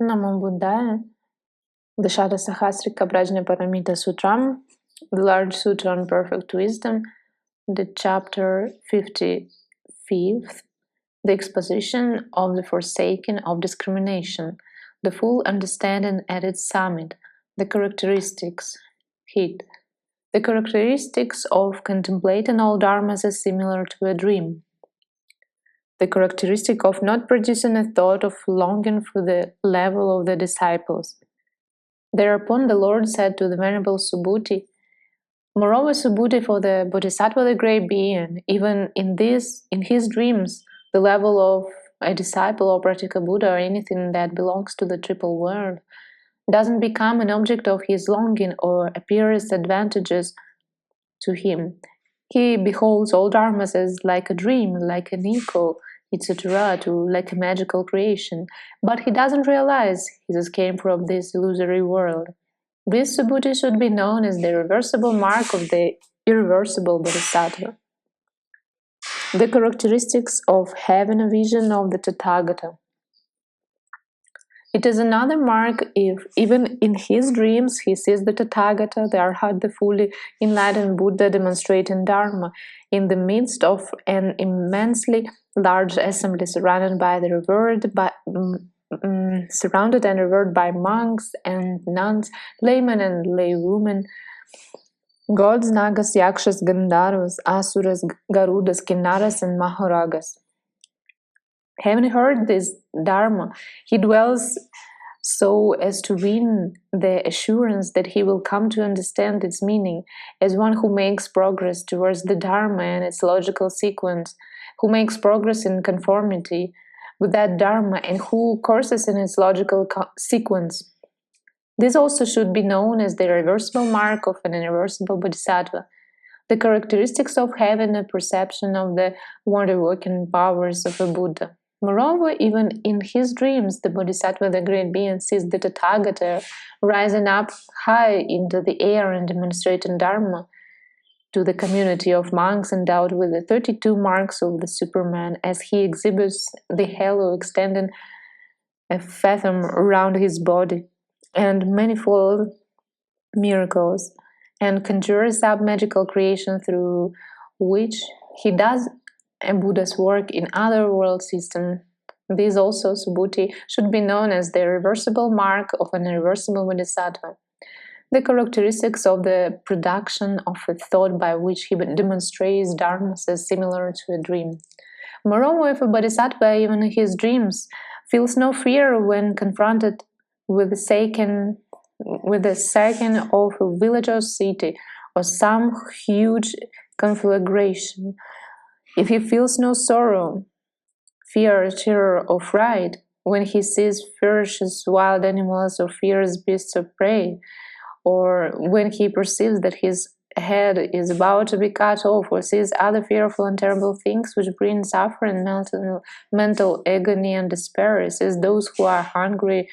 Namo Buddhaya. The Satasahasrika Prajnaparamita Sutram, the large sutra on perfect wisdom, the chapter 55th, the exposition of the forsaking of discrimination, the full understanding at its summit, the characteristics, hit. The characteristics of contemplating all dharmas is similar to a dream. The characteristic of not producing a thought of longing for the level of the disciples. Thereupon the Lord said to the Venerable Subhuti, moreover, Subhuti, for the Bodhisattva, the great being, even in his dreams, the level of a disciple or Pratyekabuddha or anything that belongs to the triple world doesn't become an object of his longing or appears advantageous to him. He beholds all dharmas as like a dream, like an echo, etc., to like a magical creation, but he doesn't realize his escape from this illusory world. This Subhuti should be known as the reversible mark of the irreversible Bodhisattva. The characteristics of having a vision of the Tathagata. It is another mark if, even in his dreams, he sees the Tathagata, the Arhat, the fully enlightened Buddha demonstrating Dharma in the midst of an immensely large assembly surrounded and revered by monks and nuns, laymen and laywomen, gods, nagas, yakshas, gandharvas, asuras, garudas, kinnaras, and mahoragas. Having heard this Dharma, he dwells so as to win the assurance that he will come to understand its meaning as one who makes progress towards the Dharma and its logical sequence, who makes progress in conformity with that Dharma and who courses in its logical sequence. This also should be known as the reversible mark of an irreversible Bodhisattva, the characteristics of having a perception of the wonder-working powers of a Buddha. Moreover, even in his dreams, the Bodhisattva, the great being, sees the Tathagata rising up high into the air and demonstrating Dharma to the community of monks endowed with the 32 marks of the Superman, as he exhibits the halo extending a fathom around his body and manifold miracles, and conjures up magical creation through which he does a Buddha's work in other world systems. This also, Subhuti, should be known as the reversible mark of an irreversible Bodhisattva. The characteristics of the production of a thought by which he demonstrates dharmas is similar to a dream. Moreover, if a Bodhisattva, even in his dreams, feels no fear when confronted with the sacking of a village or city or some huge conflagration, if he feels no sorrow, fear, terror, or fright when he sees ferocious wild animals or fierce beasts of prey, or when he perceives that his head is about to be cut off, or sees other fearful and terrible things which bring suffering, mental agony and despair, sees those who are hungry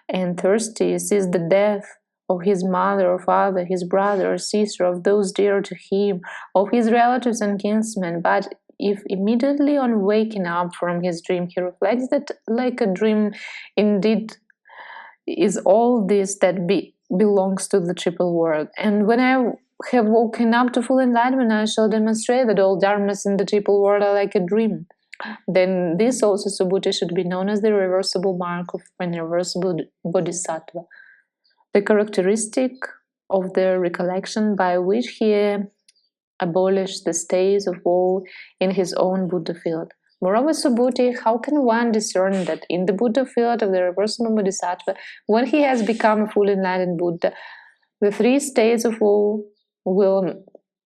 and thirsty, sees the death of his mother or father, his brother or sister, of those dear to him, of his relatives and kinsmen. But if immediately on waking up from his dream he reflects that like a dream indeed is all this that belongs to the triple world, and when I have woken up to full enlightenment, I shall demonstrate that all dharmas in the triple world are like a dream, then this also, Subhuti, should be known as the reversible mark of an irreversible Bodhisattva, the characteristic of the recollection by which he abolished the stays of woe in his own Buddha field. Moreover, Subhuti, how can one discern that in the Buddha field of the reversible Bodhisattva, when he has become a fully enlightened Buddha, the 3 states of woe will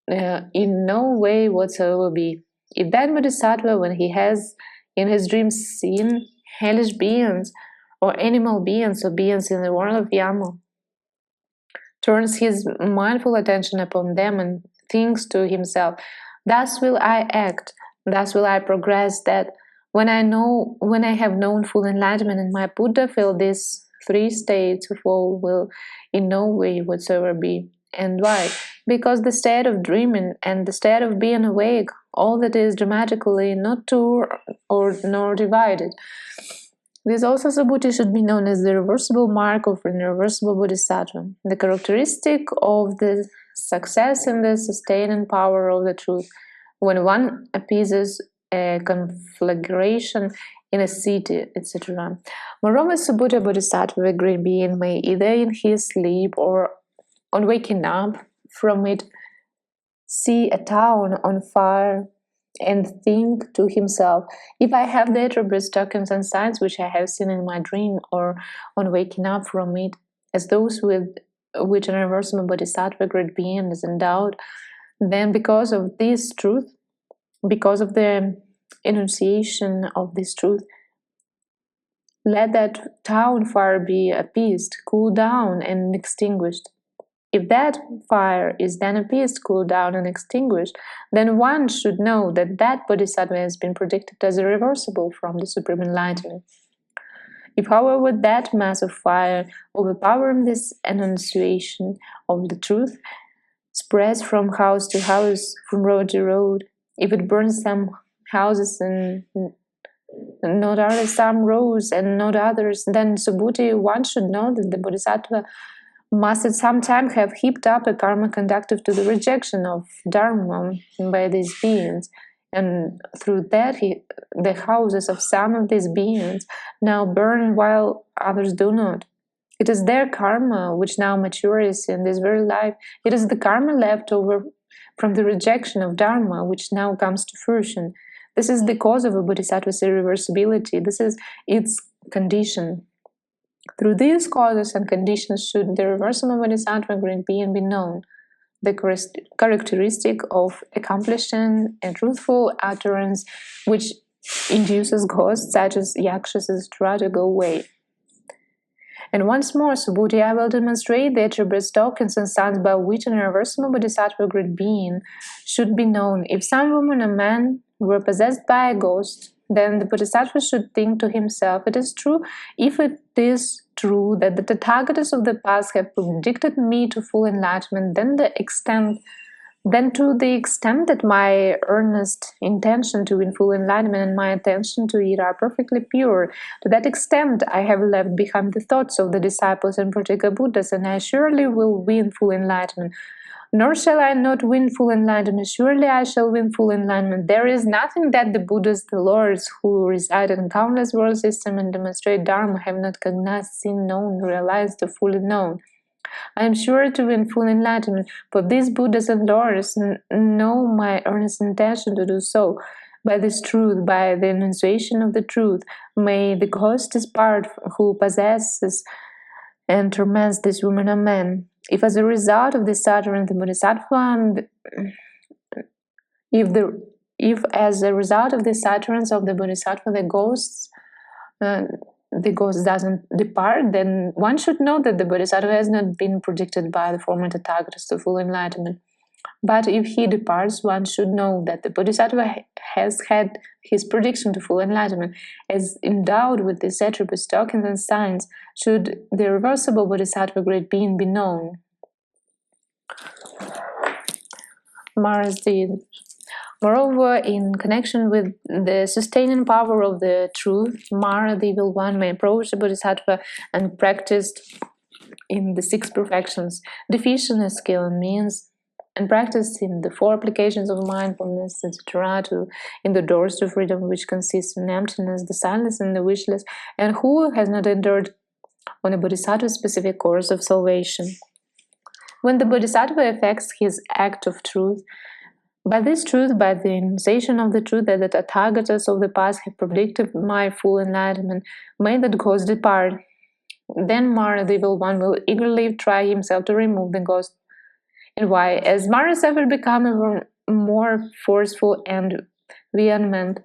in no way whatsoever be? If that Bodhisattva, when he has in his dreams seen hellish beings, or animal beings, or beings in the world of Yama, turns his mindful attention upon them and thinks to himself, thus will I act, thus will I progress, that when I have known full enlightenment in my Buddha field, these 3 states of woe will in no way whatsoever be. And why? Because the state of dreaming and the state of being awake, all that is dramatically not two or nor divided. This also Subhuti should be known as the reversible mark of an irreversible bodhisattva, the characteristic of the success in the sustaining power of the truth. When one appeases a conflagration in a city, etc. Moreover, Subhuti Bodhisattva, a great being, may either in his sleep or on waking up from it see a town on fire and think to himself, if I have the attributes, tokens, and signs which I have seen in my dream or on waking up from it, as those with which an irreversible bodhisattva, great being, is endowed, then because of this truth, because of the enunciation of this truth, let that town fire be appeased, cooled down, and extinguished. If that fire is then appeased, cooled down, and extinguished, then one should know that that bodhisattva has been predicted as irreversible from the Supreme Enlightenment. If, however, that mass of fire, overpowering this enunciation of the truth, spreads from house to house, from road to road, if it burns some houses and not others, some roads and not others, then Subhuti, one should know that the bodhisattva must at some time have heaped up a karma conductive to the rejection of Dharma by these beings, and through that the houses of some of these beings now burn while others do not. It is their karma which now matures in this very life. It is the karma left over from the rejection of Dharma which now comes to fruition. This is the cause of a bodhisattva's irreversibility. This is its condition. Through these causes and conditions should the reversible bodhisattva great being be known, the characteristic of accomplishing a truthful utterance which induces ghosts such as Rakshasas to rather go away. And once more, Subhuti, I will demonstrate the attributes, tokens, and signs by which an irreversible bodhisattva great being should be known. If some woman or man were possessed by a ghost, then the bodhisattva should think to himself, it is true, if it is true that the Tathagatas of the past have predicted me to full enlightenment, then to the extent that my earnest intention to win full enlightenment and my attention to it are perfectly pure, to that extent I have left behind the thoughts of the disciples and Pratyekabuddhas, and I surely will win full enlightenment. Nor shall I not win full enlightenment, surely I shall win full enlightenment. There is nothing that the Buddhas, the Lords, who reside in countless world systems and demonstrate Dharma, have not cognized, seen, known, realized, or fully known. I am sure to win full enlightenment, for these Buddhas and Lords know my earnest intention to do so. By this truth, by the enunciation of the truth, may the ghost depart who possesses and torments this woman or man. If as a result of this utterance the bodhisattva if as a result of this utterance of the bodhisattva the ghost doesn't depart, then one should know that the bodhisattva has not been predicted by the former Tathagatas to full enlightenment. But if he departs, one should know that the bodhisattva has had his prediction to full enlightenment. As endowed with these attributes, tokens, and signs, should the reversible bodhisattva great being be known. Mara's deed. Moreover, in connection with the sustaining power of the truth, Mara, the evil one, may approach the bodhisattva and practice in the 6 perfections, deficient in skill and means, and practice in the 4 applications of mindfulness, etc., in the doors to freedom, which consist in emptiness, the silence, and the wishless, and who has not entered on a bodhisattva's specific course of salvation. When the bodhisattva effects his act of truth, by this truth, by the enunciation of the truth that the Tathagatas of the past have predicted my full enlightenment, may that ghost depart. Then Mara, the evil one, will eagerly try himself to remove the ghost. And why? As Mara's effort become ever more forceful and vehement,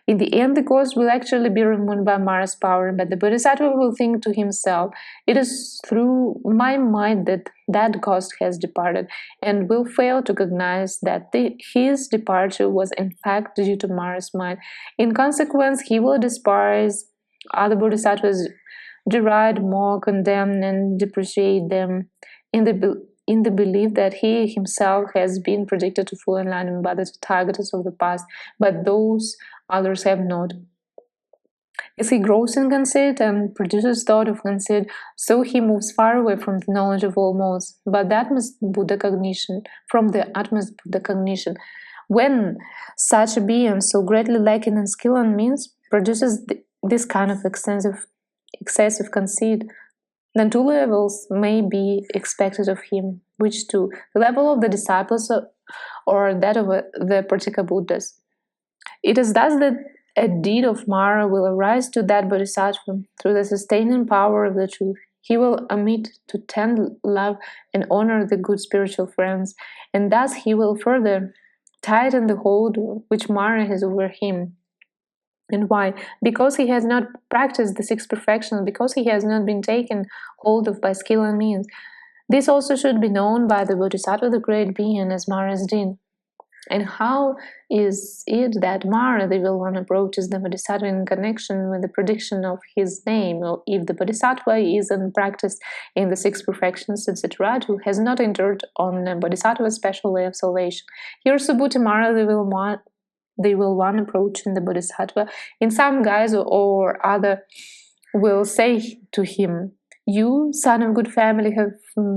in the end the ghost will actually be removed by Mara's power, but the bodhisattva will think to himself, it is through my mind that that ghost has departed, and will fail to recognize that his departure was in fact due to Mara's mind. In consequence, he will despise other bodhisattvas, deride, mock, condemn, and depreciate them in the belief that he himself has been predicted to full enlightenment by the Tathagatas of the past, but those others have not. As he grows in conceit and produces thought of conceit, so he moves far away from the knowledge of all modes, but the utmost Buddha cognition, from the utmost Buddha cognition. When such a being, so greatly lacking in skill and means, produces this kind of excessive conceit, then two levels may be expected of him. Which two? The level of the disciples or that of the Pratyekabuddhas. It is thus that a deed of Mara will arise to that Bodhisattva through the sustaining power of the truth. He will omit to tend, love, and honor the good spiritual friends, and thus he will further tighten the hold which Mara has over him. And why? Because he has not practiced the six perfections, because he has not been taken hold of by skill and means. This also should be known by the Bodhisattva, the great being, as Mara's deen. And how is it that Mara, the evil one, approaches the Bodhisattva in connection with the prediction of his name? Or if the Bodhisattva isn't practiced in the six perfections, etc., who has not entered on the Bodhisattva's special way of salvation? Here Subhuti Mara, the will one approaching the Bodhisattva in some guise or other will say to him, "You, son of good family, have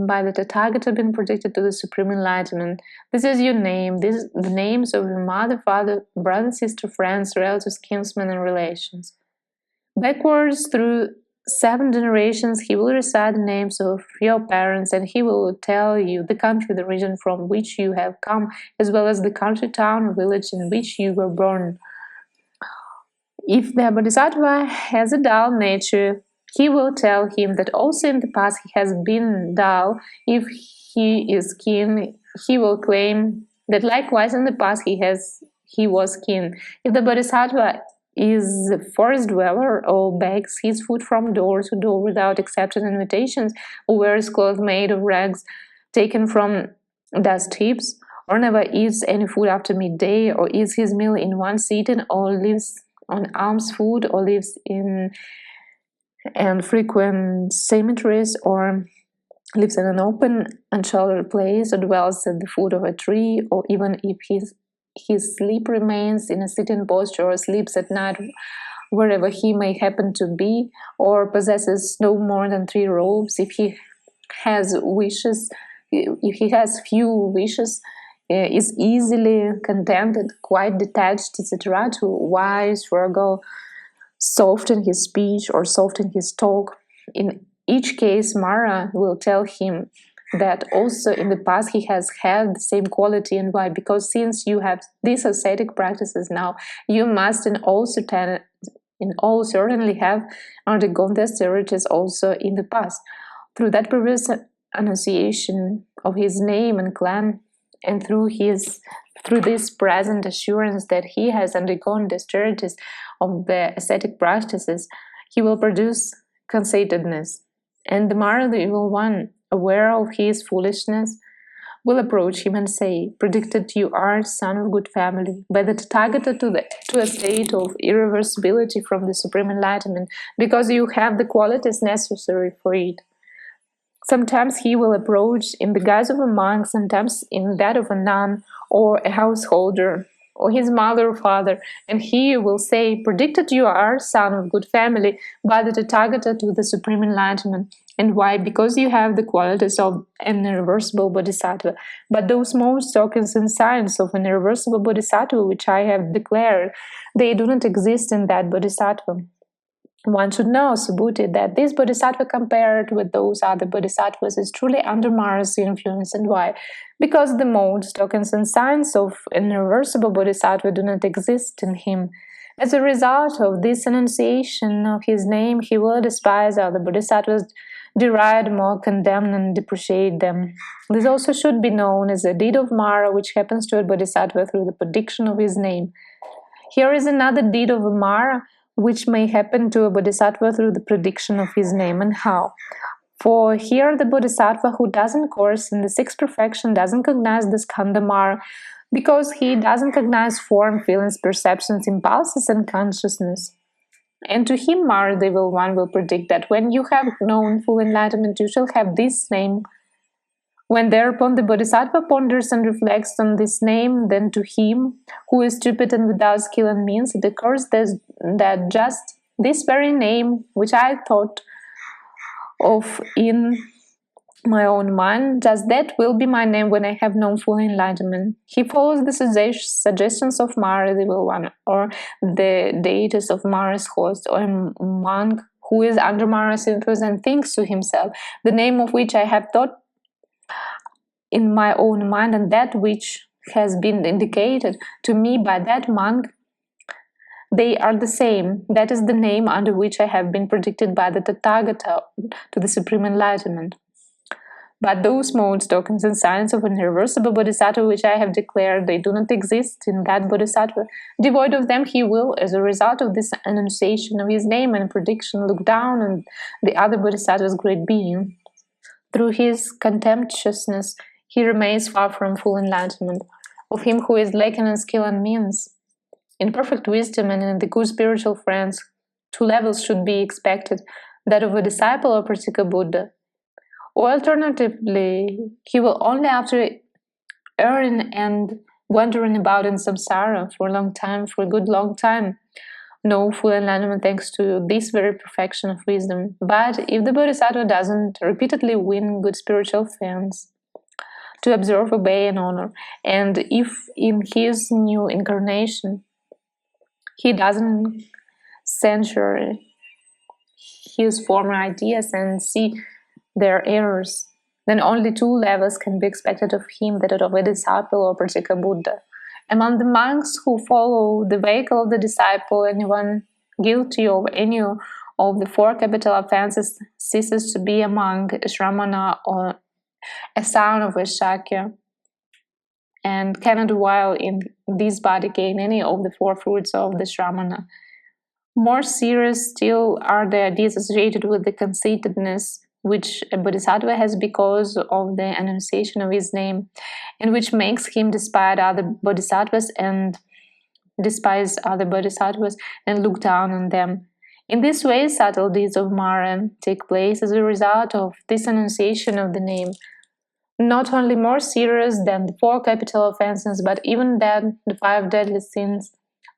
by the Tathagata been predicted to the supreme enlightenment. This is your name, the names of your mother, father, brother, sister, friends, relatives, kinsmen, and relations." Backwards through 7 generations, he will recite the names of your parents, and he will tell you the country, the region from which you have come, as well as the country, town, or village in which you were born. If the Bodhisattva has a dull nature, he will tell him that also in the past he has been dull. If he is keen, he will claim that likewise in the past he was keen. If the Bodhisattva is a forest dweller, or begs his food from door to door without accepting invitations, or wears clothes made of rags taken from dust heaps, or never eats any food after midday, or eats his meal in one sitting, or lives on alms food, or lives in and frequent cemeteries, or lives in an open unsheltered place, or dwells at the foot of a tree, or even if his sleep remains in a sitting posture, or sleeps at night wherever he may happen to be, or possesses no more than 3 robes, if he has few wishes, is easily contented, quite detached, etc., to wise, frugal, soft in his speech or soft in his talk. In each case, Mara will tell him that also in the past he has had the same quality. And why? Because since you have these ascetic practices now, you must in all certainly have undergone the austerities also in the past. Through that previous annunciation of his name and clan, and through this present assurance that he has undergone the austerities of the ascetic practices, he will produce conceitedness. And the Mara, the evil one, aware of his foolishness, will approach him and say, "Predicted you are, son of good family, by the Tathagata to a state of irreversibility from the supreme enlightenment, because you have the qualities necessary for it." Sometimes he will approach in the guise of a monk, sometimes in that of a nun or a householder, or his mother or father, and he will say, "Predicted you are, son of good family, by the Tathagata to the supreme enlightenment." And why? Because you have the qualities of an irreversible bodhisattva. But those most tokens and signs of an irreversible bodhisattva which I have declared, they do not exist in that bodhisattva. One should know, Subhuti, that this bodhisattva compared with those other bodhisattvas is truly under Mara's influence. And why? Because the modes, tokens, and signs of an irreversible bodhisattva do not exist in him. As a result of this enunciation of his name, he will despise other bodhisattvas, deride, mock, condemn, and depreciate them. This also should be known as a deed of Mara which happens to a bodhisattva through the prediction of his name. Here is another deed of Mara which may happen to a bodhisattva through the prediction of his name. And how? For here the bodhisattva who doesn't course in the sixth perfection doesn't cognize the skandha Mara, because he doesn't cognize form, feelings, perceptions, impulses, and consciousness. And to him Mara, the evil one, will predict that when you have known full enlightenment, you shall have this name. When thereupon the bodhisattva ponders and reflects on this name, then to him, who is stupid and without skill and means, it occurs that just this very name, which I thought of in my own mind, just that will be my name when I have known full enlightenment. He follows the suggestions of Mara, the evil one, or the deities of Mara's host, or a monk who is under Mara's influence and thinks to himself, the name of which I have thought in my own mind, and that which has been indicated to me by that monk, they are the same. That is the name under which I have been predicted by the Tathagata to the supreme enlightenment. But those modes, tokens, and signs of an irreversible Bodhisattva which I have declared, they do not exist in that Bodhisattva. Devoid of them, he will, as a result of this enunciation of his name and prediction, look down on the other Bodhisattva's great being. Through his contemptuousness, he remains far from full enlightenment. Of him who is lacking in skill and means, in perfect wisdom and in the good spiritual friends, 2 levels should be expected, that of a disciple or Pratyekabuddha. Or alternatively, he will only after erring and wandering about in samsara for a long time, for a good long time, know full enlightenment thanks to this very perfection of wisdom. But if the Bodhisattva doesn't repeatedly win good spiritual friends to observe, obey, and honor, and if in his new incarnation he doesn't censure his former ideas and see their errors, then only 2 levels can be expected of him, that of a disciple or Pratyekabuddha. Among the monks who follow the vehicle of the disciple, anyone guilty of any of the 4 capital offenses ceases to be a monk, a Shramana, or a son of a Shakya, and cannot while in this body gain any of the 4 fruits of the Shramana. More serious still are the ideas associated with the conceitedness which a Bodhisattva has because of the enunciation of his name, and which makes him despise other Bodhisattvas and look down on them. In this way, subtle deeds of Mara take place as a result of this enunciation of the name. Not only more serious than the 4 capital offenses, but even than the 5 deadly sins,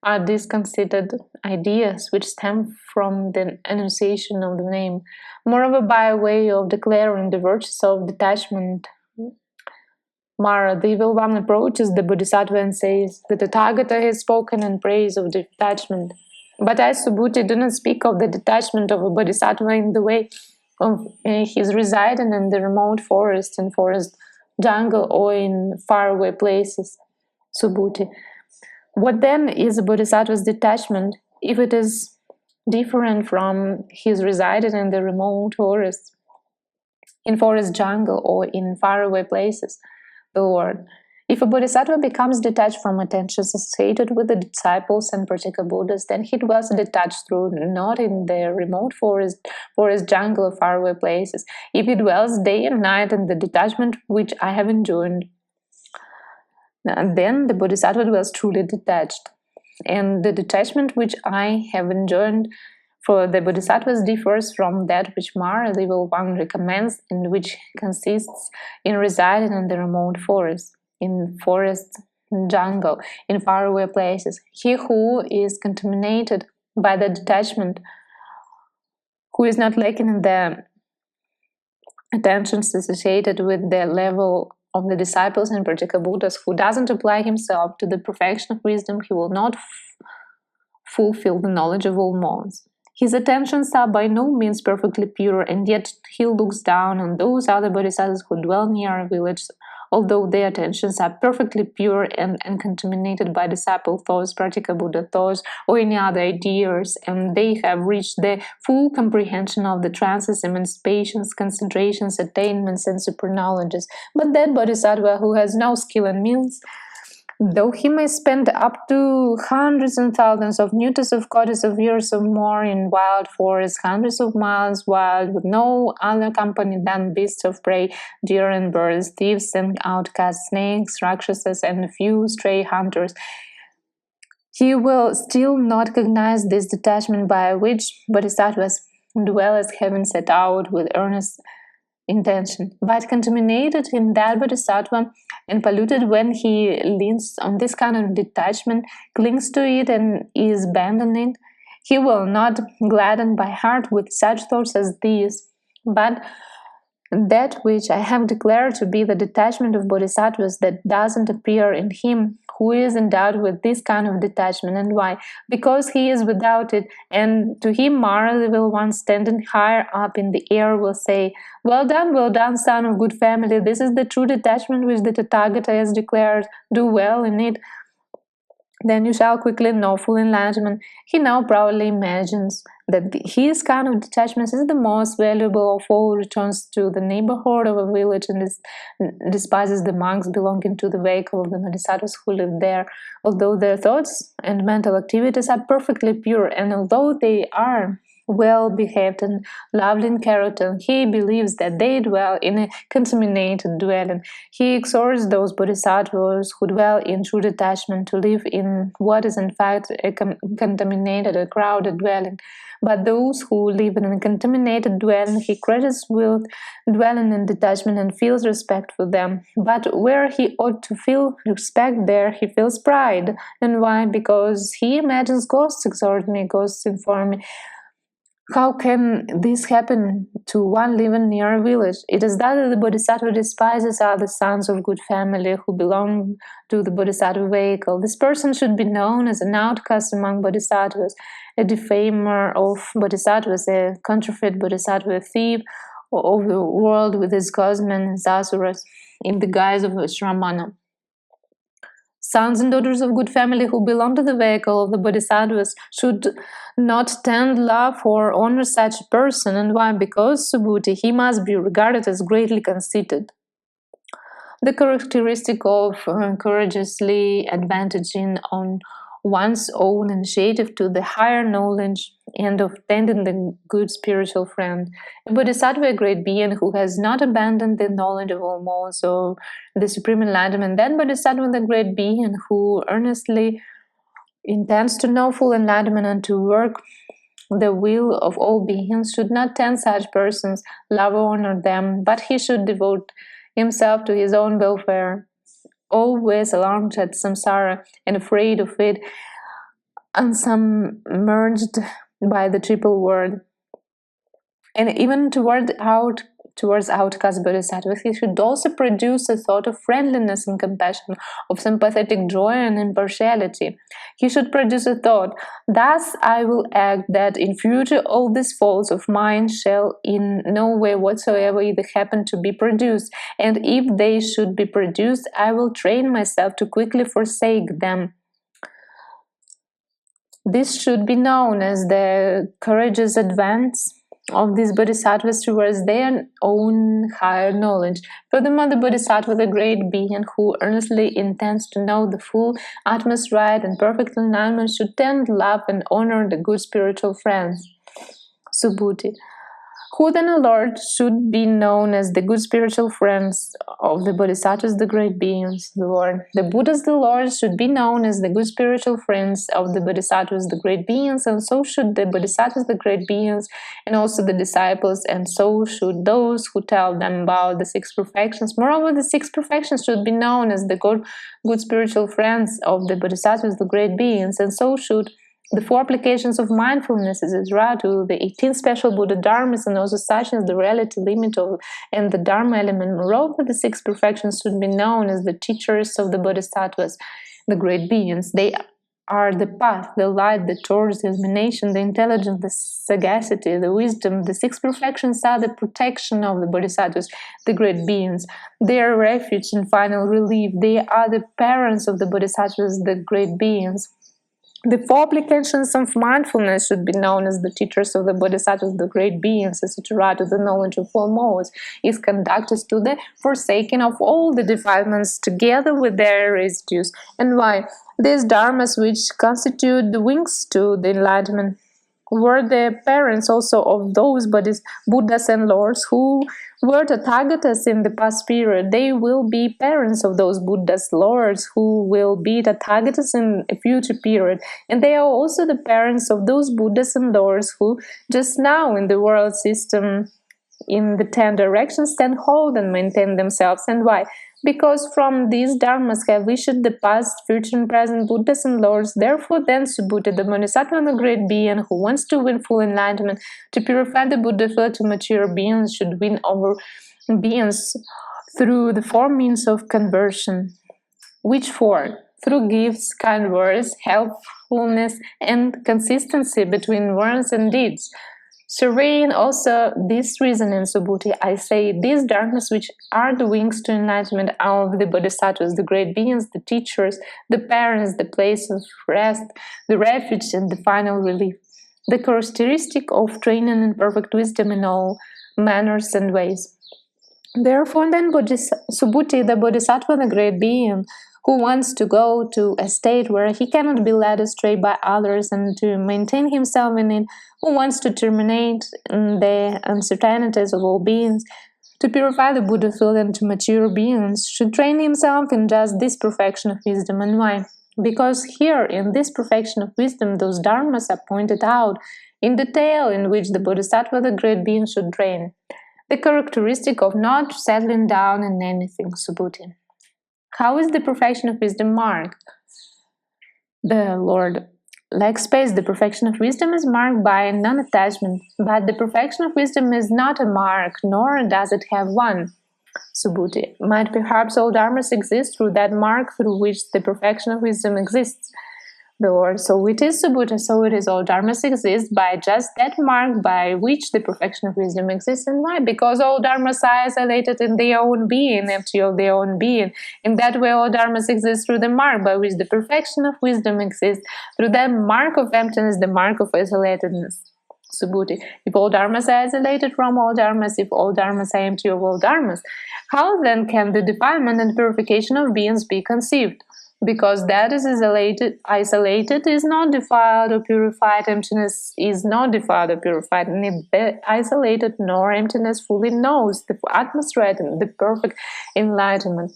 are these considered ideas which stem from the enunciation of the name. Moreover, by way of declaring the virtues of detachment, Mara, the evil one, approaches the Bodhisattva and says, the Tathagata has spoken in praise of detachment. But I, Subhuti, do not speak of the detachment of a Bodhisattva in the way of his residing in the remote forest, in forest jungle, or in faraway places. Subhuti. What then is a Bodhisattva's detachment, if it is different from his residing in the remote forest, in forest jungle, or in faraway places? The Lord. If a Bodhisattva becomes detached from attentions associated with the disciples and Pratyekabuddhas, then he dwells detached through not in the remote forest jungle, or faraway places. If he dwells day and night in the detachment which I have enjoined, then the Bodhisattva dwells truly detached. And the detachment which I have enjoined for the Bodhisattvas differs from that which Mara, the evil one, recommends, and which consists in residing in the remote forest, in forest jungle, in faraway places. He who is contaminated by the detachment, who is not lacking in the attentions associated with the level of the disciples and Pratyekabuddhas, who doesn't apply himself to the perfection of wisdom, he will not fulfill the knowledge of all modes. His attentions are by no means perfectly pure, and yet he looks down on those other bodhisattvas who dwell near a village, although their attentions are perfectly pure and uncontaminated by disciple thoughts, Pratyekabuddha-thoughts, or any other ideas, and they have reached the full comprehension of the trances, emancipations, concentrations, attainments, and superknowledges. But that bodhisattva who has no skill and means, though he may spend up to hundreds and thousands of niyutas of kotis of years or more in wild forests, hundreds of miles wild, with no other company than beasts of prey, deer and birds, thieves and outcasts, snakes, Rakshasas, and a few stray hunters, he will still not recognize this detachment by which bodhisattvas dwell as having set out with earnest intention, but contaminated in that bodhisattva and polluted when he leans on this kind of detachment, clings to it and is abandoned, He will not gladden my heart with such thoughts as these, but that which I have declared to be the detachment of Bodhisattvas that doesn't appear in him who is endowed with this kind of detachment. And why? Because he is without it, and to him Mara, the evil one standing higher up in the air, will say, well done, son of good family, this is the true detachment which the Tathagata has declared, do well in it. Then you shall quickly know full enlightenment. He now proudly imagines that his kind of detachment is the most valuable of all, returns to the neighborhood of a village and despises the monks belonging to the vehicle of the Bodhisattvas who live there, although their thoughts and mental activities are perfectly pure, and although they are well behaved and lovely in character, he believes that they dwell in a contaminated dwelling. He exhorts those bodhisattvas who dwell in true detachment to live in what is in fact a contaminated, a crowded dwelling. But those who live in a contaminated dwelling, he credits with dwelling in detachment and feels respect for them. But where he ought to feel respect, there he feels pride. And why? Because he imagines ghosts exhort me, ghosts inform me. How can this happen to one living near a village? It is that the Bodhisattva despises are the sons of good family who belong to the Bodhisattva vehicle. This person should be known as an outcast among Bodhisattvas, a defamer of Bodhisattvas, a counterfeit Bodhisattva, a thief of the world with his cosmen and asuras in the guise of a Shramana. Sons and daughters of good family who belong to the vehicle of the Bodhisattvas should not tend love or honor such a person. And why? Because, Subhuti, he must be regarded as greatly conceited. The characteristic of courageously advantaging on one's own initiative to the higher knowledge and of tending the good spiritual friend. A bodhisattva, a great being who has not abandoned the knowledge of all modes or the supreme enlightenment, then bodhisattva, the great being who earnestly intends to know full enlightenment and to work the will of all beings, should not tend such persons, love or honor them, but he should devote himself to his own welfare, always alarmed at samsara and afraid of it, unsubmerged by the triple word. And even towards outcast bodhisattvas, he should also produce a thought of friendliness and compassion, of sympathetic joy and impartiality. He should produce a thought, thus I will act that in future all these faults of mine shall in no way whatsoever either happen to be produced, and if they should be produced, I will train myself to quickly forsake them. This should be known as the courageous advance of these bodhisattvas towards their own higher knowledge. Furthermore, the bodhisattva, the great being who earnestly intends to know the full Atma's right and perfect enlightenment, should tend, love, and honor the good spiritual friends. Subhuti. Who then, O Lord, should be known as the good spiritual friends of the Bodhisattvas, the great beings, the Lord. The Buddhas, the Lord, should be known as the good spiritual friends of the Bodhisattvas, the great beings, and so should the Bodhisattvas, the great beings, and also the disciples, and so should those who tell them about the six perfections. Moreover, the six perfections should be known as the good spiritual friends of the Bodhisattvas, the great beings, and so should the four applications of mindfulness, etc., to the 18 special Buddha Dharmas, and also such as the reality limit of and the Dharma element. Moreover, the six perfections should be known as the teachers of the Bodhisattvas, the great beings. They are the path, the light, the torch, the illumination, the intelligence, the sagacity, the wisdom. The six perfections are the protection of the Bodhisattvas, the great beings. They are refuge and final relief. They are the parents of the Bodhisattvas, the great beings. The four applications of mindfulness should be known as the teachers of the Bodhisattvas, the great beings, etc., to the knowledge of all modes, is conducted to the forsaking of all the defilements together with their residues. And why? These dharmas, which constitute the wings to the enlightenment, were the parents also of those Buddhas and Lords who were Tathagatas in the past period. They will be parents of those Buddhas, Lords who will be Tathagatas in a future period. And they are also the parents of those Buddhas and Lords who just now in the world system in the 10 directions stand hold and maintain themselves. And why? Because from these dharmas have issued the past, future, and present Buddhas and Lords. Therefore, then, Subhuti, the Bodhisattva, the great being who wants to win full enlightenment, to purify the Buddha field to mature beings, should win over beings through the four means of conversion. Which four? Through gifts, kind words, helpfulness, and consistency between words and deeds. Surveying also this reasoning, Subhuti, I say these dharmas which are the wings to enlightenment are of the Bodhisattvas, the great beings, the teachers, the parents, the place of rest, the refuge, and the final relief. The characteristic of training in perfect wisdom in all manners and ways. Therefore, then, Subhuti, the Bodhisattva, the great being, who wants to go to a state where he cannot be led astray by others and to maintain himself in it, who wants to terminate the uncertainties of all beings, to purify the Buddha field and to mature beings, should train himself in just this perfection of wisdom and mind. Because here, in this perfection of wisdom, those dharmas are pointed out in detail in which the Bodhisattva, the great being, should train. The characteristic of not settling down in anything, Subhuti. How is the perfection of wisdom marked? The Lord, like space, the perfection of wisdom is marked by non-attachment, but the perfection of wisdom is not a mark, nor does it have one. Subhuti, might perhaps all dharmas exist through that mark through which the perfection of wisdom exists? The Lord, so it is, Subhuti, so it is, all dharmas exist by just that mark by which the perfection of wisdom exists. And why? Because all dharmas are isolated in their own being, empty of their own being. In that way, all dharmas exist through the mark by which the perfection of wisdom exists, through that mark of emptiness, the mark of isolatedness. Subhuti, if all dharmas are isolated from all dharmas, if all dharmas are empty of all dharmas, how then can the defilement and purification of beings be conceived? Because that is isolated is not defiled or purified, emptiness is not defiled or purified, and if the isolated nor emptiness fully knows the atmosphere and the perfect enlightenment.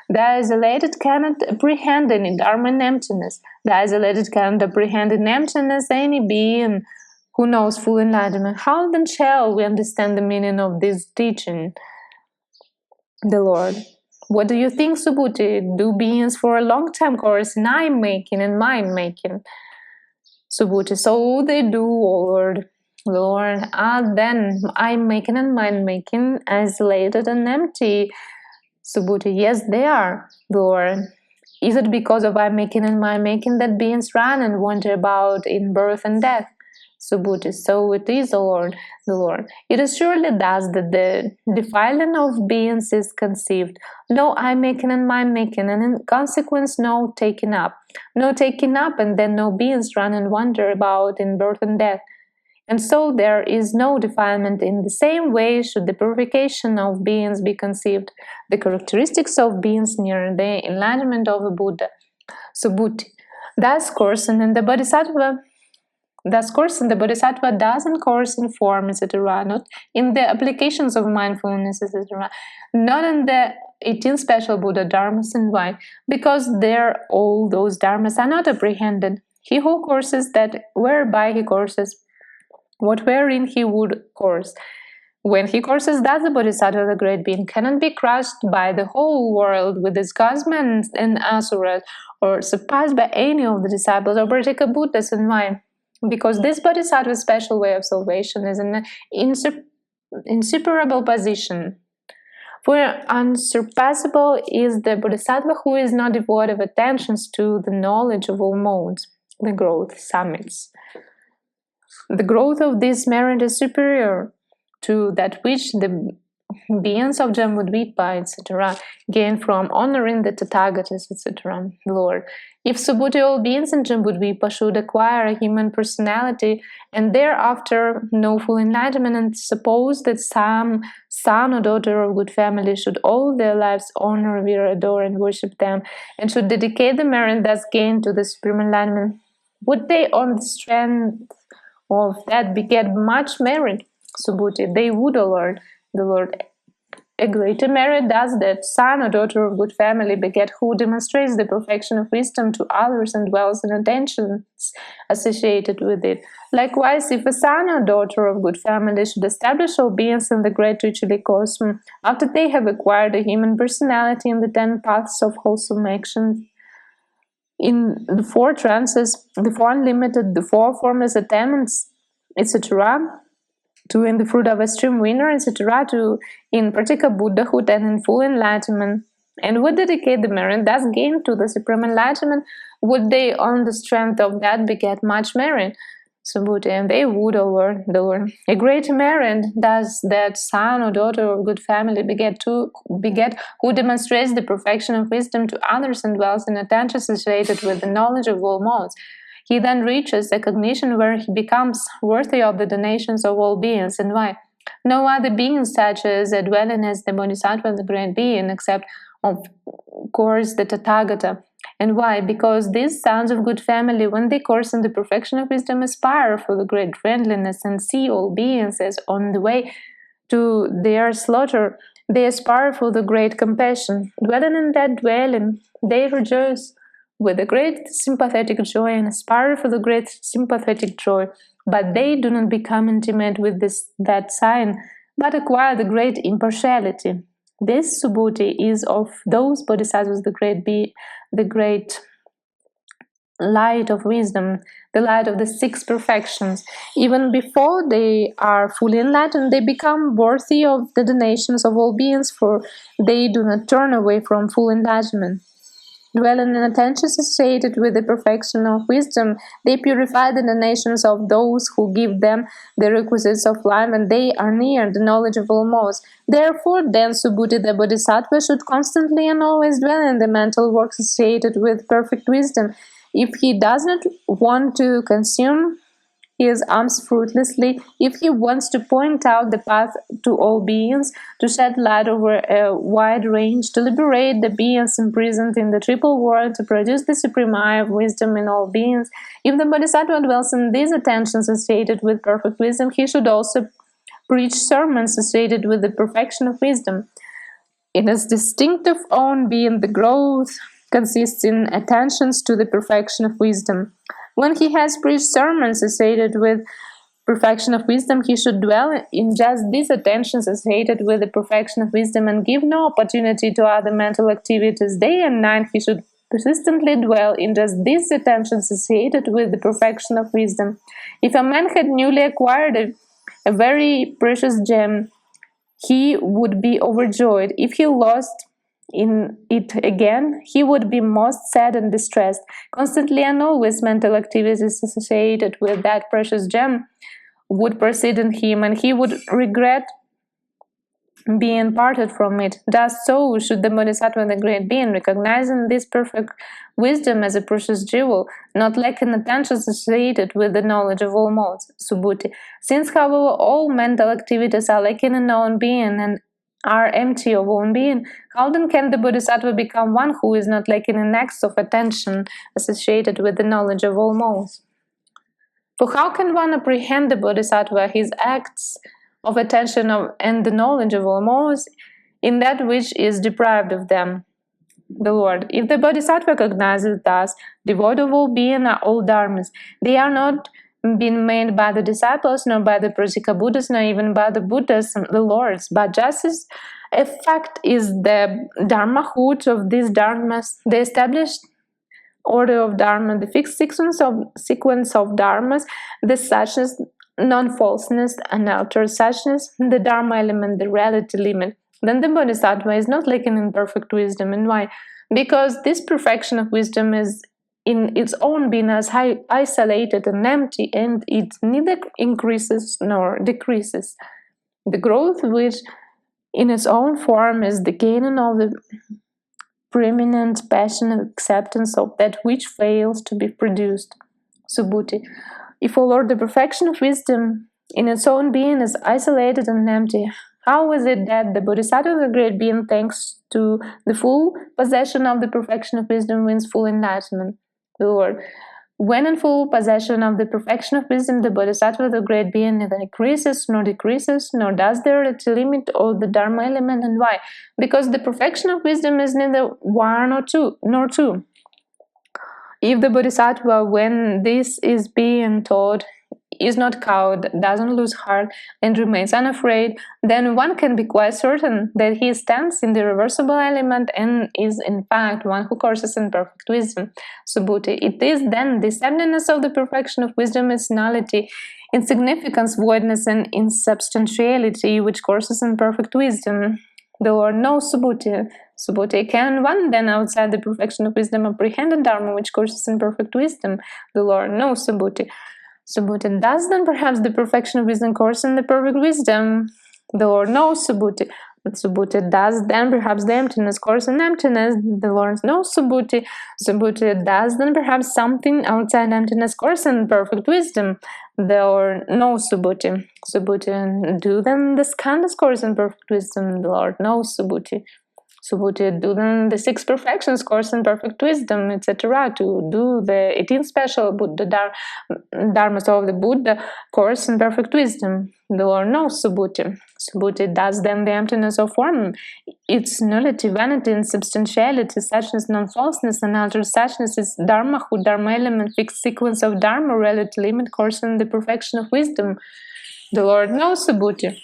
The isolated cannot apprehend any dharma in emptiness. The isolated cannot apprehend in emptiness any being who knows full enlightenment. How then shall we understand the meaning of this teaching? The Lord. What do you think, Subhuti? Do beings for a long time course in I-making and mind-making? Subhuti, so they do, O Lord. Lord, are then I-making and mind-making isolated and empty? Subhuti, yes, they are, Lord. Is it because of I-making and mind-making that beings run and wander about in birth and death? Subhuti, so it is, O Lord, the Lord. It is surely thus that the defiling of beings is conceived. No I-making and mind-making, and in consequence no taking up. No taking up, and then no beings run and wander about in birth and death. And so there is no defilement. In the same way should the purification of beings be conceived, the characteristics of beings near the enlightenment of a Buddha. Subhuti, thus coursing in the Bodhisattva doesn't course in form, etc., not in the applications of mindfulness, etc., not in the 18 special Buddha dharmas. And why? Because there all those dharmas are not apprehended. He who courses that whereby he courses, what wherein he would course. When he courses thus, the Bodhisattva, the great being, cannot be crushed by the whole world with its gosmen and asuras, or surpassed by any of the disciples or Pratyekabuddhas and mine. Because this Bodhisattva's special way of salvation is an insuperable position. For unsurpassable is the Bodhisattva who is not devoid of attentions to the knowledge of all modes, the growth, summits. The growth of this merit is superior to that which the beings of Jambudvipa, etc., gain from honoring the Tathagatas, etc. Lord, if Subhuti, all beings in Jambudvipa should acquire a human personality and thereafter know full enlightenment, and suppose that some son or daughter of good family should all their lives honor, revere, adore, and worship them, and should dedicate the merit thus gained to the supreme enlightenment, would they on the strength of that beget much merit? Subhuti, they would, O Lord. The Lord, A greater merit does that son or daughter of good family beget who demonstrates the perfection of wisdom to others and dwells in attentions associated with it. Likewise, if a son or daughter of good family should establish all beings in the great Tricity cosmos, after they have acquired a human personality in the 10 paths of wholesome action, in the 4 trances, the 4 unlimited, the 4 formless attainments, etc., to in the fruit of extreme winner, etc., to in Pratyekabuddha-hood and in full enlightenment, and would dedicate the merit thus gained to the supreme enlightenment, would they on the strength of that beget much merit? Subhuti, and they would over a great merit does that son or daughter of good family beget who demonstrates the perfection of wisdom to others and dwells in attention associated with the knowledge of all modes. He then reaches a cognition where he becomes worthy of the donations of all beings. And why? No other being such as a dwelling as the Bodhisattva, the great being, except, of course, the Tathagata. And why? Because these sons of good family, when they course in the perfection of wisdom, aspire for the great friendliness and see all beings as on the way to their slaughter. They aspire for the great compassion. Dwelling in that dwelling, they rejoice with a great sympathetic joy and aspire for the great sympathetic joy, but they do not become intimate with that sign, but acquire the great impartiality. This Subhuti is of those Bodhisattvas the great light of wisdom, the light of the 6 perfections. Even before they are fully enlightened, they become worthy of the donations of all beings, for they do not turn away from full enlightenment. Dwelling in attention associated with the perfection of wisdom, they purify the donations of those who give them the requisites of life, and they are near the knowledge of all modes. Therefore, then, Subhuti the Bodhisattva should constantly and always dwell in the mental work associated with perfect wisdom. If he does not want to consume his arms fruitlessly, if he wants to point out the path to all beings, to shed light over a wide range, to liberate the beings imprisoned in the triple world, to produce the supreme eye of wisdom in all beings, if the Bodhisattva dwells in these attentions associated with perfect wisdom, he should also preach sermons associated with the perfection of wisdom. In his distinctive own being, the growth consists in attentions to the perfection of wisdom. When he has preached sermons associated with perfection of wisdom, he should dwell in just these attentions associated with the perfection of wisdom and give no opportunity to other mental activities. Day and night he should persistently dwell in just these attentions associated with the perfection of wisdom. If a man had newly acquired a very precious gem, he would be overjoyed. If he lost in it again, he would be most sad and distressed. Constantly and always mental activities associated with that precious gem would proceed in him, and he would regret being parted from it. Thus so should the Bodhisattva, the great being, recognizing this perfect wisdom as a precious jewel, not lacking attention associated with the knowledge of all modes, Subhuti. Since, however, all mental activities are lacking in own being and are empty of own being, how then can the Bodhisattva become one who is not lacking in acts of attention associated with the knowledge of all modes? For how can one apprehend the Bodhisattva, his acts of attention and the knowledge of all modes, in that which is deprived of them? The Lord. If the Bodhisattva cognizes thus, devoid of all being are all dharmas. They are not been made by the disciples, nor by the Pratyekabuddhas, nor even by the Buddhas, the Lords, but just as a fact is the Dharma-hood of these dharmas, the established order of Dharma, the fixed sequence of dharmas, the suchness, non-falseness, unaltered suchness, the Dharma element, the reality limit, then the Bodhisattva is not lacking in perfect wisdom. And why? Because this perfection of wisdom is in its own being as isolated and empty, and it neither increases nor decreases. The growth which in its own form is the gaining of the preeminent passion and acceptance of that which fails to be produced. Subhuti. If, O Lord, the perfection of wisdom in its own being is isolated and empty, how is it that the Bodhisattva, the great being, thanks to the full possession of the perfection of wisdom, wins full enlightenment? The Lord. When in full possession of the perfection of wisdom, the Bodhisattva, the great being, neither increases nor decreases, nor does there limit all the Dharma element. And why? Because the perfection of wisdom is neither one nor two. If the Bodhisattva, when this is being taught, is not cowed, doesn't lose heart, and remains unafraid, then one can be quite certain that he stands in the irreversible element and is in fact one who courses in perfect wisdom. Subhuti. It is then this emptiness of the perfection of wisdom, its nullity, insignificance, voidness, and insubstantiality which courses in perfect wisdom. The Lord knows Subhuti. Subhuti, can one then outside the perfection of wisdom apprehend the Dharma which courses in perfect wisdom? The Lord knows Subhuti. Subhuti, does then perhaps the perfection of wisdom course in the perfect wisdom? The Lord knows Subhuti. Subhuti, does then perhaps the emptiness course in emptiness? The Lord knows Subhuti. Subhuti, does then perhaps something outside emptiness course in perfect wisdom? The Lord knows Subhuti. Subhuti, do then the skandhas course in perfect wisdom? The Lord knows Subhuti. Subhuti, do then the 6 perfections course in perfect wisdom, etc. To do the 18 special Buddha dharmas of the Buddha course in perfect wisdom. The Lord knows Subhuti. Subhuti, does then the emptiness of form, its nullity, vanity, insubstantiality, suchness, non-falseness, and utter suchness is Dharma, who Dharma element, fixed sequence of Dharma, relative limit course in the perfection of wisdom. The Lord knows Subhuti.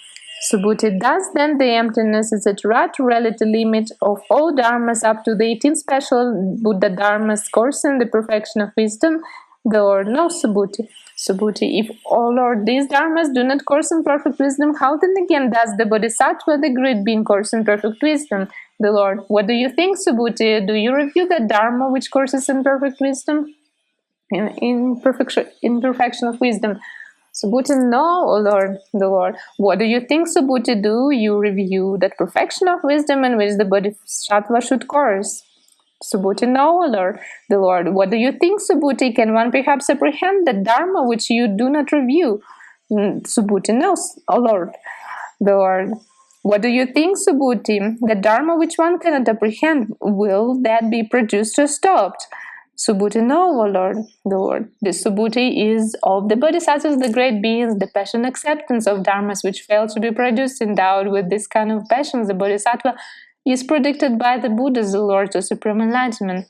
Subhuti, does then the emptiness, etc., to relative limit of all dharmas up to the 18 special Buddha dharmas course in the perfection of wisdom? The Lord knows Subhuti. Subhuti, if all or these dharmas do not course in perfect wisdom, how then again does the Bodhisattva, the great being, course in perfect wisdom? The Lord, what do you think, Subhuti? Do you review the dharma which courses in perfect wisdom? In perfection of wisdom? Subhuti, no, O Lord, the Lord. What do you think, Subhuti? Do you review that perfection of wisdom in which the Bodhisattva should course? Subhuti, no, O Lord, the Lord. What do you think, Subhuti? Can one perhaps apprehend the Dharma which you do not review? Subhuti, no, O Lord, the Lord. What do you think, Subhuti? The Dharma which one cannot apprehend, will that be produced or stopped? Subhuti, no, O Lord, the Lord. This Subhuti is of the Bodhisattvas, the great beings, the passion acceptance of dharmas which fail to be produced. Endowed with this kind of passion, the Bodhisattva is predicted by the Buddhas, the Lord, to supreme enlightenment.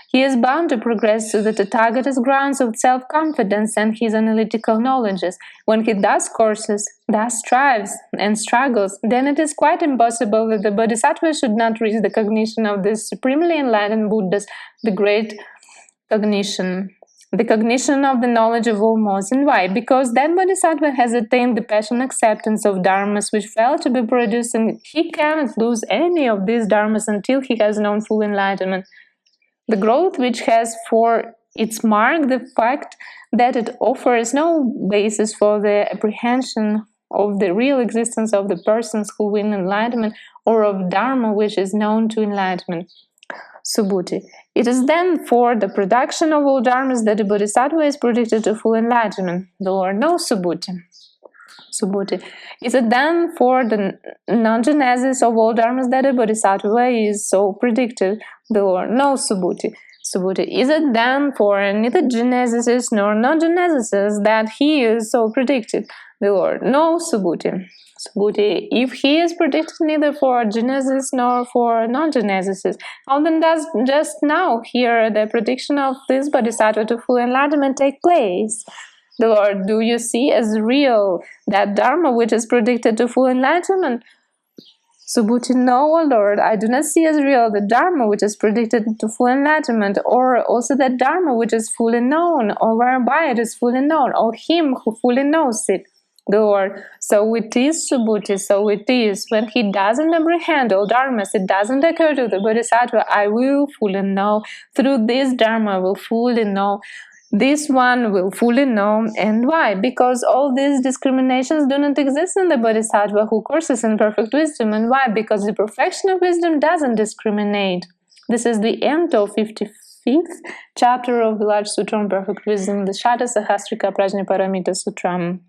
He is bound to progress to the Tathagata's grounds of self-confidence and his analytical knowledges. When he thus courses, thus strives and struggles, then it is quite impossible that the Bodhisattva should not reach the cognition of the supremely enlightened Buddhas, the great cognition, the cognition of the knowledge of all modes. And why? Because that Bodhisattva has attained the passion acceptance of dharmas which fail to be produced, and he cannot lose any of these dharmas until he has known full enlightenment. The growth which has for its mark the fact that it offers no basis for the apprehension of the real existence of the persons who win enlightenment, or of dharma which is known to enlightenment. Subhuti. It is then for the production of all dharmas that the Bodhisattva is predicted to full enlightenment. The Lord knows Subhuti. Subhuti. Is it then for the non-genesis of all dharmas that the Bodhisattva is so predicted? The Lord knows Subhuti. Subhuti. Is it then for neither genesis nor non-genesis that he is so predicted? The Lord knows Subhuti. Subhuti, if he is predicted neither for genesis nor for non-genesis, how then does just now here the prediction of this Bodhisattva to full enlightenment take place? The Lord, do you see as real that Dharma which is predicted to full enlightenment? Subhuti, no, O Lord, I do not see as real the Dharma which is predicted to full enlightenment, or also that Dharma which is fully known, or whereby it is fully known, or him who fully knows it. The Lord, so it is, Subhuti, so it is. When he doesn't apprehend all dharmas, it doesn't occur to the Bodhisattva, I will fully know. Through this Dharma, I will fully know. This one will fully know. And why? Because all these discriminations do not exist in the Bodhisattva who courses in perfect wisdom. And why? Because the perfection of wisdom doesn't discriminate. This is the end of 55th chapter of the large Sutram Perfect Wisdom, the Satasahasrika Prajnaparamita Sutram.